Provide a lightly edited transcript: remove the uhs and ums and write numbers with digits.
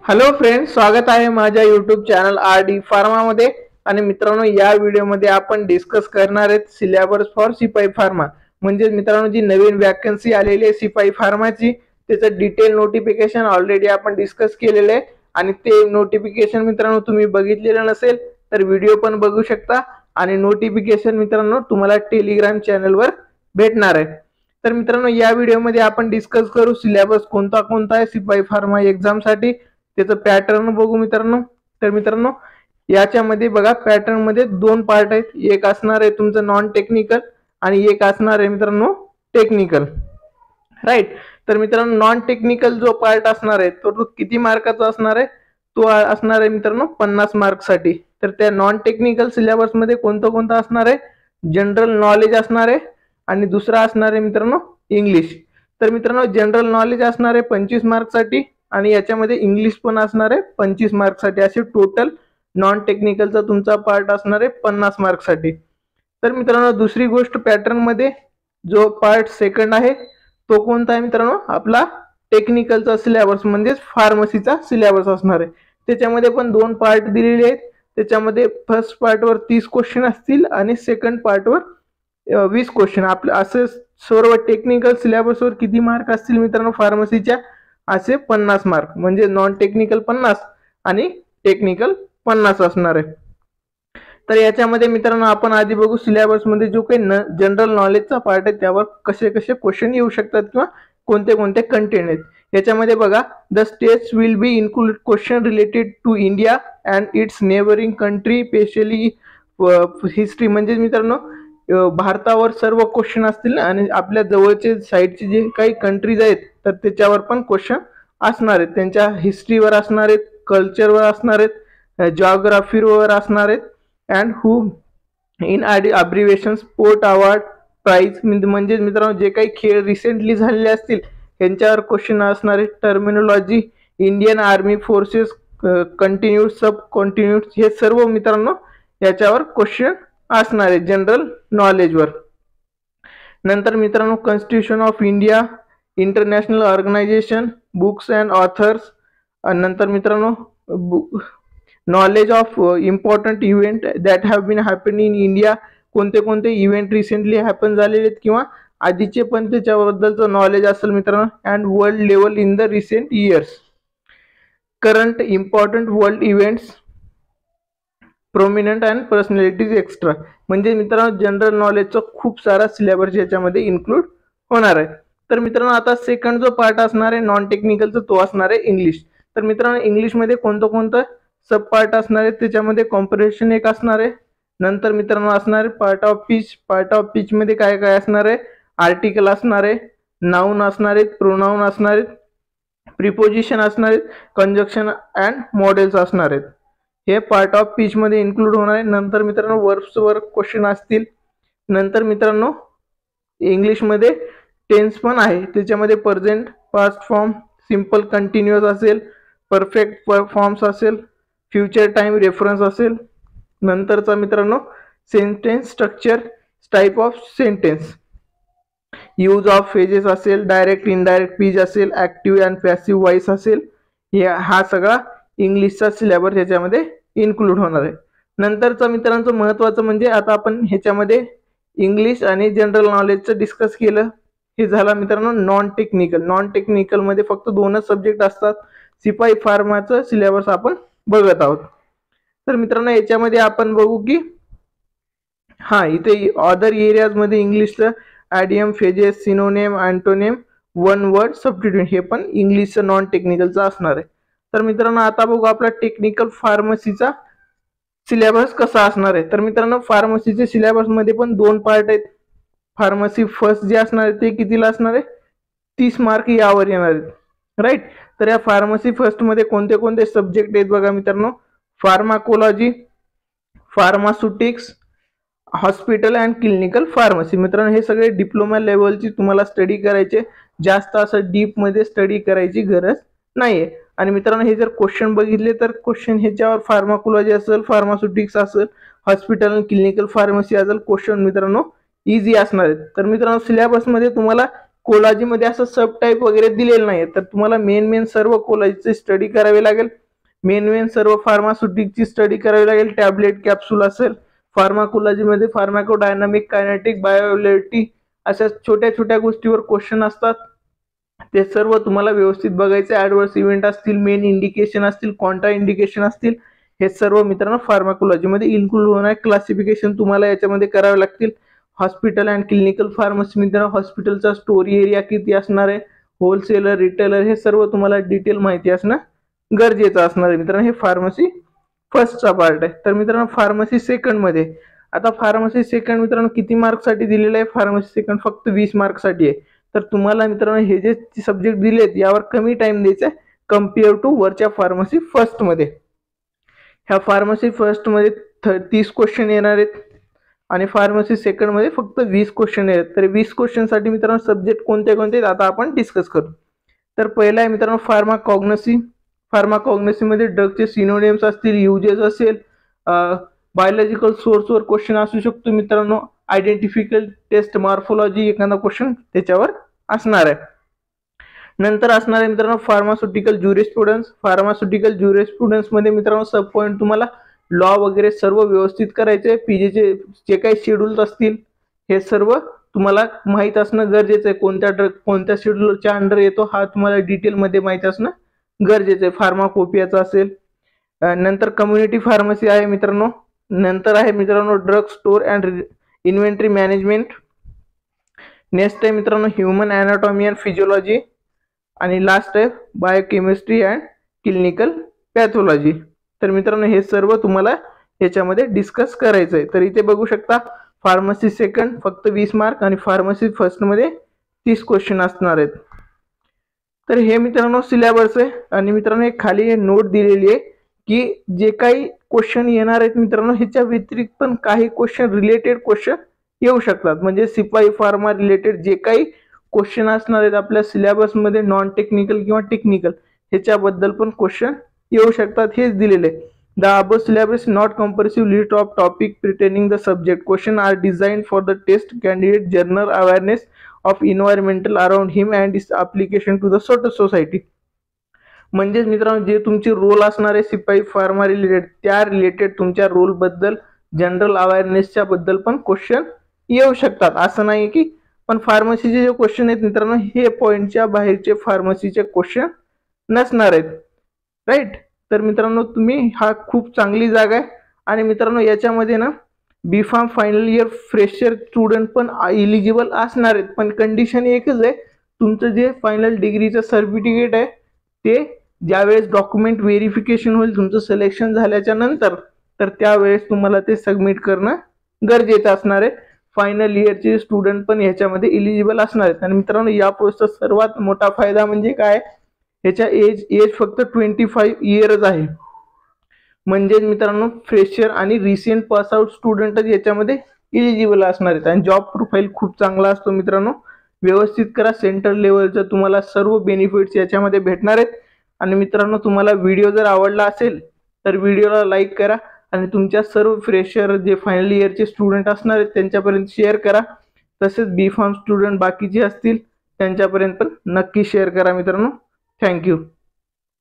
Hello friends, स्वागत आहे माझ्या यूट्यूब चॅनल RD फार्मामध्ये. आणि मित्रांनो, या व्हिडिओमध्ये आपण डिस्कस करणार आहेत सिलेबस फॉर सिपाई फार्मा. म्हणजे मित्रांनो, जी नवीन वॅकन्सी आलेली आहे सिपाई फार्माची, त्याचं डिटेल नोटिफिकेशन ऑलरेडी आपण डिस्कस केलेलं आहे. आणि ते नोटिफिकेशन मित्रांनो तुम्ही बघितलेलं नसेल तर व्हिडिओ पण बघू शकता. आणि नोटिफिकेशन मित्रांनो तुम्हाला टेलिग्राम चॅनलवर भेटणार आहे. तर मित्रांनो, या व्हिडिओमध्ये आपण डिस्कस करू सिलेबस कोणता कोणता आहे सिपाई फार्मा एक्झामसाठी, त्याचं पॅटर्न बघू मित्रांनो. तर मित्रांनो, याच्यामध्ये बघा पॅटर्न मध्ये दोन पार्ट आहेत. एक असणार आहे तुमचं नॉन टेक्निकल आणि एक असणार आहे मित्रांनो टेक्निकल. राईट. तर मित्रांनो, नॉन टेक्निकल जो पार्ट असणार आहे तो किती मार्काचा असणार आहे? तो असणार आहे मित्रांनो 50 मार्कसाठी. तर त्या नॉन टेक्निकल सिलेबस मध्ये कोणतं कोणतं असणार आहे? जनरल नॉलेज असणार आहे आणि दुसरा असणार आहे मित्रांनो इंग्लिश. तर मित्रांनो, जनरल नॉलेज असणार आहे 25 मार्कसाठी आणि याच्यामध्ये इंग्लिश पण असणार आहे 25 मार्कसाठी. असे टोटल नॉन टेक्निकलचा तुमचा पार्ट असणार आहे 50 मार्कसाठी. तर मित्रांनो, दुसरी गोष्ट पॅटर्न मध्ये जो पार्ट सेकंड आहे तो कोणता आहे मित्रांनो? आपला टेक्निकलचा सिलेबस म्हणजेच फार्मसीचा सिलेबस असणार आहे. त्याच्यामध्ये पण दोन पार्ट दिलेले आहेत. त्याच्यामध्ये फर्स्ट पार्टवर 30 क्वेश्चन असतील आणि सेकंड पार्टवर 20 क्वेश्चन. आपलं असं सर्व टेक्निकल सिलेबसवर किती मार्क असतील मित्रांनो फार्मसीच्या? असे 50 मार्क. म्हणजे नॉन टेक्निकल 50 आणि टेक्निकल 50 असणार आहे. तर याच्यामध्ये मित्रांनो आपण आधी बघू सिलेबस मध्ये जो काही जनरल नॉलेजचा पार्ट आहे त्यावर कसे कसे क्वेश्चन येऊ शकतात किंवा कोणते कोणते कंटेंट आहेत. याच्यामध्ये बघा, the states will be include question related to India and its neighbouring country, specially history. म्हणजे मित्रांनो, भारतावर सर्व क्वेश्चन असतील आणि आपल्या जवळचे साईडचे जे काही कंट्रीज आहेत तर त्याच्यावर पण क्वेश्चन असणार आहेत. त्यांच्या हिस्ट्रीवर असणार आहेत, कल्चरवर असणार आहेत, जॉग्राफीवर असणार आहेत. And who in abbreviation sport award prize. म्हणजे मित्रांनो, जे काही खेळ रिसेंटली झालेले असतील यांच्यावर क्वेश्चन असणार आहे. Terminology, Indian army forces, continued, sub continued, हे सर्व मित्रांनो याच्यावर क्वेश्चन असणार आहे जनरल नॉलेजवर. नंतर मित्रांनो, constitution of India, international organisation, books and authors. नंतर मित्रांनो, knowledge of important event that have been happen in India. कोणते कोणते इव्हेंट रिसेंटली हॅपन झालेले आहेत किंवा आधीचे पण त्याच्याबद्दलचं नॉलेज असेल मित्रांनो. And world level in the recent years, current important world events, prominent and personalities extra. म्हणजे मित्रांनो, जनरल नॉलेजचा खूप सारा सिलेबस याच्यामध्ये इन्क्लूड होणार आहे. तर मित्रांनो, आता सेकंड जो पार्ट असणार आहे नॉन टेक्निकलचा तो असणार आहे इंग्लिश. तर मित्रांनो, इंग्लिशमध्ये कोणतं कोणतं सब पार्ट असणार आहे? त्याच्यामध्ये कॉम्प्रिहेन्शन एक असणार आहे. नंतर मित्रांनो असणार आहे part of speech. Part of speech मध्ये काय काय असणार आहे? आर्टिकल असणार आहे, नाउन असणार आहेत, प्रोनाउन असणार आहेत, प्रिपोजिशन असणार आहेत, कंजक्शन अँड मॉडेल्स असणार आहेत. हे पार्ट ऑफ स्पीच मध्ये इन्क्लूड होणार आहे. नंतर मित्रांनो वर्ब्सवर क्वेश्चन असतील. नंतर मित्रांनो इंग्लिशमध्ये टेन्स पण आहे. त्याच्यामध्ये present, past form, simple continuous असेल, परफेक्ट फॉर्म्स असेल, फ्युचर टाइम रेफरन्स असेल. नंतरचा मित्रांनो sentence structure, type of sentence, use of phases असेल, डायरेक्ट इनडायरेक्ट स्पीच असेल, ऍक्टिव्ह अँड पॅसिव्ह व्हॉइस असेल. हा सगळा इंग्लिशचा सिलेबस ह्याच्यामध्ये इन्क्लूड होणार आहे. नंतरचा मित्रांचं महत्वाचं म्हणजे आता आपण ह्याच्यामध्ये इंग्लिश आणि जनरल नॉलेजचं डिस्कस केलं. हे झाला मित्रांनो नॉन टेक्निकल. नॉन टेक्निकल मध्ये फक्त दोनच सब्जेक्ट असतात. सिपाई फार्माचं सिलेबस आपण बघत आहोत. तर मित्रांनो, याच्यामध्ये आपण बघू की इथे अदर एरियाज मध्ये इंग्लिशचं idiom, phrases, synonym, antonym, one word substitute हे पण इंग्लिशचं नॉन टेक्निकलचं असणार आहे. तर मित्रांनो, आता बघू आपला टेक्निकल फार्मसीचा सिलेबस कसा असणार आहे. तर मित्रांनो, फार्मसीचे सिलेबस मध्ये पण दोन पार्ट आहेत. फार्मसी फर्स्ट जे असणार आहे ते कितीला असणार आहे? 30 मार्क यावर येणार आहेत. राईट. तर या फार्मसी फर्स्ट मध्ये कोणते कोणते सब्जेक्ट आहेत बघा मित्रांनो. Pharmacology, pharmaceutics, hospital and clinical pharmacy. मित्रांनो, हे सगळे डिप्लोमा लेवलची तुम्हाला स्टडी करायचे, जास्त असं डीप मध्ये स्टडी करायची गरज नाहीये. आणि मित्रांनो, हे जर क्वेश्चन बघितले तर क्वेश्चन ह्याच्यावर फार्माकोलॉजी असेल, फार्मास्युटिक्स असेल, हॉस्पिटल अँड क्लिनिकल फार्मसी असेल, क्वेश्चन मित्रांनो इझी असणार आहेत. तर मित्रांनो, सिलेबस मध्ये तुम्हाला कोलॉजीमध्ये असं सब टाईप वगैरे दिलेलं नाही, तर तुम्हाला मेन सर्व कोलॉजीची स्टडी करावी लागेल. मेन सर्व फार्मास्युटिकची स्टडी करावी लागेल. टॅबलेट कॅप्सूल असेल, फार्माकोलॉजीमध्ये फार्माकोडायनामिक, कायनेटिक, बायोअवेलेबिलिटी अशा छोट्या छोट्या गोष्टीवर क्वेश्चन असतात. ते सर्व तुम्हाला व्यवस्थित बघायचे. ॲडव्हर्स इव्हेंट असतील, मेन इंडिकेशन असतील, कॉन्ट्रा इंडिकेशन असतील, हे सर्व मित्रांनो फार्माकोलॉजीमध्ये इन्क्लूड होणार. क्लासिफिकेशन तुम्हाला याच्यामध्ये करावे लागतील. हॉस्पिटल अँड क्लिनिकल फार्मसी मित्रांनो, हॉस्पिटलचा स्टोरी एरिया किती असणार आहे, होलसेलर, रिटेलर, हे सर्व तुम्हाला डिटेल माहिती असणं गरजेचं असणार आहे मित्रांनो. हे फार्मसी फर्स्टचा पार्ट आहे. तर मित्रांनो फार्मसी सेकंडमध्ये, आता फार्मसी सेकंड मित्रांनो किती मार्कसाठी दिलेलं आहे? फार्मसी सेकंड फक्त 20 मार्कसाठी आहे. तर तुम्हाला मित्रांनो हे जे सब्जेक्ट दिलेत यावर कमी टाइम द्यायचा आहे कम्पेअर टू वरच्या फार्मसी फर्स्टमध्ये. ह्या फार्मसी फर्स्टमध्ये 30 क्वेश्चन येणार आहेत आणि फार्मसी सेकंडमध्ये फक्त 20 क्वेश्चन आहेत. तर 20 क्वेश्चनसाठी मित्रांनो सब्जेक्ट कोणते कोणते आता आपण डिस्कस करू. तर पहिला आहे मित्रांनो फार्माकॉग्नसी. फार्माकॉग्नसीमध्ये ड्रगचे सिनोनिम्स असतील, युजेस असेल, बायोलॉजिकल सोर्सवर क्वेश्चन असू शकतो मित्रांनो. आयडेंटिफिकल टेस्ट, मॉर्फोलॉजी एखादा क्वेश्चन त्याच्यावर असणार आहे. नंतर असणार आहे मित्रांनो फार्मास्युटिकल ज्युरिस्प्रुडन्स. फार्मास्युटिकल ज्युरिस्प्रुडन्समध्ये मित्रांनो सब पॉईंट तुम्हाला लॉ वगैरे सर्व व्यवस्थित करायचे. पीजेचे जे काही शेड्यूल्स असतील हे सर्व तुम्हाला माहीत असणं गरजेचं आहे. कोणत्या ड्रग कोणत्या शेड्यूलच्या अंडर येतो हा तुम्हाला डिटेलमध्ये माहीत असणं गरजेचं आहे. फार्माकोपियाचं असेल. नंतर कम्युनिटी फार्मसी आहे मित्रांनो. नंतर आहे मित्रांनो drug store and inventory management. Next आहे मित्रांनो ह्युमन ॲनाटॉमी अँड फिजिओलॉजी. आणि लास्ट आहे बायोकेमिस्ट्री अँड क्लिनिकल पॅथॉलॉजी. तर मित्रांनो हे सर्व तुम्हाला याच्यामध्ये डिस्कस करायचं आहे. तर इथे बघू शकता फार्मसी सेकंड फक्त 20 मार्क आणि फार्मसी फर्स्टमध्ये 30 क्वेश्चन असणार आहेत. तर हे मित्रांनो सिलेबस आहे. आणि मित्रांनो एक खाली नोट दिलेली आहे की जे काही क्वेश्चन येणार आहेत मित्रांनो ह्याच्या व्यतिरिक्त पण काही क्वेश्चन रिलेटेड क्वेश्चन येऊ शकतात. म्हणजे सिपाई फार्मा रिलेटेड जे काही क्वेश्चन असणार आहेत आपल्या सिलेबसमध्ये, नॉन टेक्निकल किंवा टेक्निकल, ह्याच्याबद्दल पण क्वेश्चन येऊ शकतात. हेच दिलेले आहे. The above syllabus not compulsive list of topic pertaining the subject. Question are designed for the test candidate general awareness of environmental around him and its application to the society. म्हणजेच मित्रांनो जे तुमचे role असणार आहे सिपाई pharma related, त्या related तुमच्या रोलबद्दल, जनरल अवेअरनेसच्या बद्दल पण क्वेश्चन येऊ शकतात. असं नाही की पण फार्मसीचे जे क्वेश्चन आहेत मित्रांनो हे पॉईंटच्या बाहेरचे फार्मसीचे क्वेश्चन नसणार आहेत. राईट. तर मित्रांनो तुम्ही हा खूप चांगली जागा आहे. आणि मित्रांनो याच्यामध्ये ना B pharm final year fresher student पण इलिजिबल असणार आहेत. पण कंडिशन एकच आहे, तुमचं जे फायनल डिग्रीचं सर्टिफिकेट आहे ते ज्यावेळेस डॉक्युमेंट व्हेरिफिकेशन होईल तुमचं सिलेक्शन झाल्याच्या नंतर, तर त्यावेळेस तुम्हाला ते सबमिट करणं गरजेचं असणार आहे. फायनल इयरचे स्टुडंट पण ह्याच्यामध्ये इलिजिबल असणार आहेत. आणि मित्रांनो या पोस्टचा सर्वात मोठा फायदा म्हणजे काय, ह्याच्या एज फक्त 25 इयर्स आहे. म्हणजे मित्रांनो फ्रेशर आणि रिसेंट पास आउट स्टुडंटच याच्यामध्ये इलिजिबल असणार आहेत. आणि जॉब प्रोफाईल खूप चांगला असतो मित्रांनो. व्यवस्थित करा. सेंट्रल लेवलचं तुम्हाला सर्व बेनिफिट्स याच्यामध्ये भेटणार आहेत. आणि मित्रांनो तुम्हाला व्हिडिओ जर आवडला असेल तर व्हिडिओला लाईक करा आणि तुमच्या सर्व फ्रेशर जे फायनल इयरचे स्टुडंट असणार आहेत त्यांच्यापर्यंत शेअर करा. तसेच बी फार्म स्टुडंट बाकीचे असतील त्यांच्यापर्यंत पण नक्की शेअर करा मित्रांनो. थँक्यू.